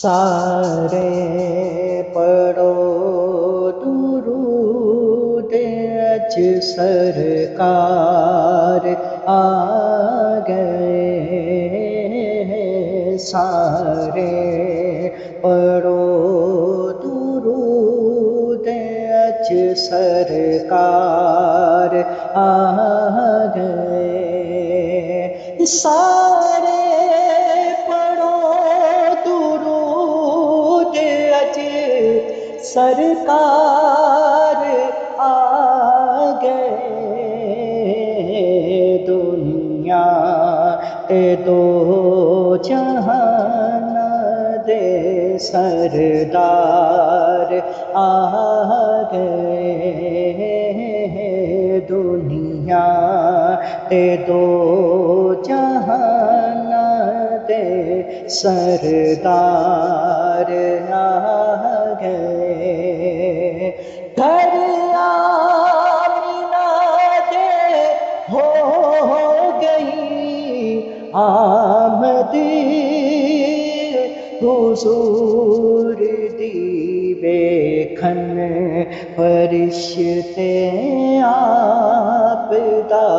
سارے پڑھو درود اج سرکار آ گئے، سارے پڑھو درود اج سرکار آ گئے، سارے سرکار آ گئے، دنیا دو جہان دے سردار آ گئے، دنیا دو جہان دے سردار آ گئے، گھر آمینہ دے ہو گئی آمد، حضور دی ویکھن فرشتے آپ دا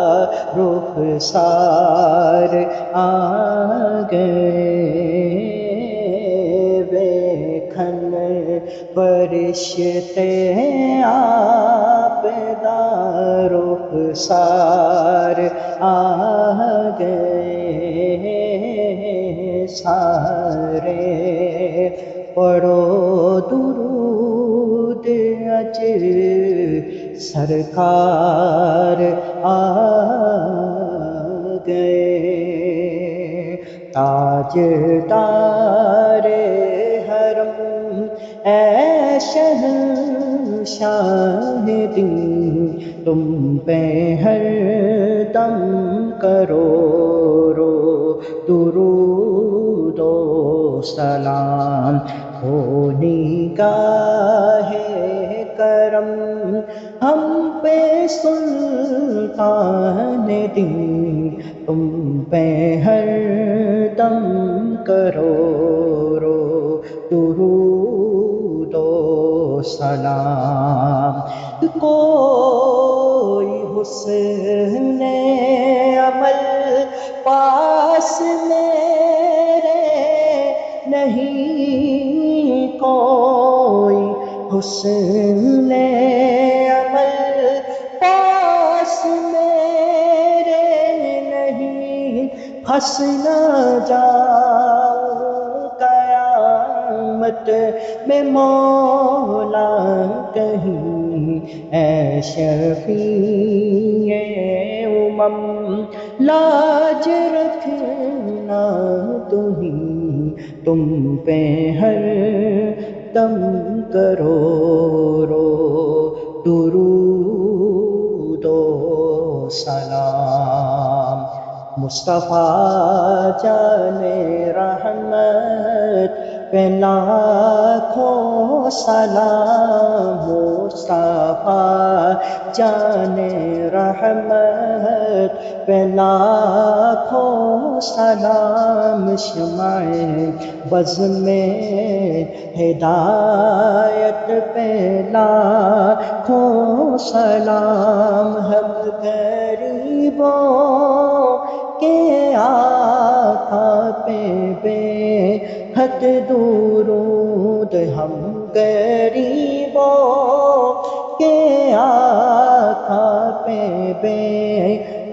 رخسار آ گئے، ویکھن فرشتے آپ دا رخسار آ گئے، سارے پڑھو درود اج سرکار آ گئے، تاجدار حرم اے شہنشاہ دین، تم پہ ہر دم کرو درود و سلام، ہو نگاہ کرم ہم پہ سلطان دین، تم پہ ہر دم کرو درود و سلام، کوئی حسن عمل پاس میرے نہیں، کوئی حسن عمل پاس میرے نہیں، پھنس نہ جاؤں قیامت میں مولا کہیں، اے شفیع امم لاج رکھنا تمہیں، تم پہ ہر دم کرو درود و سلام، مصطفیٰ جان رحمت پہ لاکھوں سلام، مصطفیٰ جان رحمت پہ لاکھوں سلام، شمع بز میں ہدایت پہ لاکھوں سلام، ہم غریبوں کے آقا پہ بے حد درود، ہم غریبوں کے آقا پہ بے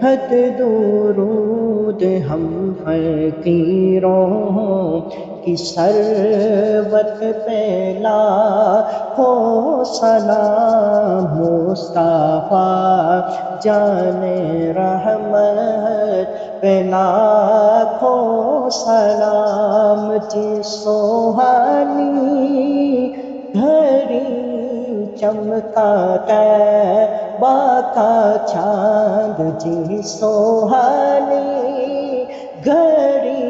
حد درود، ہم فقیروں کی ثروت پہ لاکھوں سلام، مصطفیٰ جان رحمت پہ لاکھوں سلام، جس سوہانی گھڑی چمکا طیبہ کا چاند، جس سوہانی گھڑی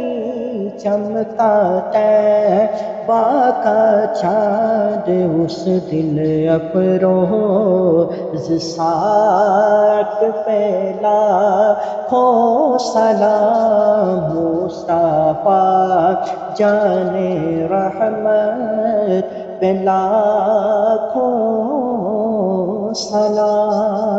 چمکا طیبہ کا چاند، اس دل افروز ساعت پہ لاکھوں سلام، مصطفیٰ جان رحمت رحمت پہ لاکھوں سلام۔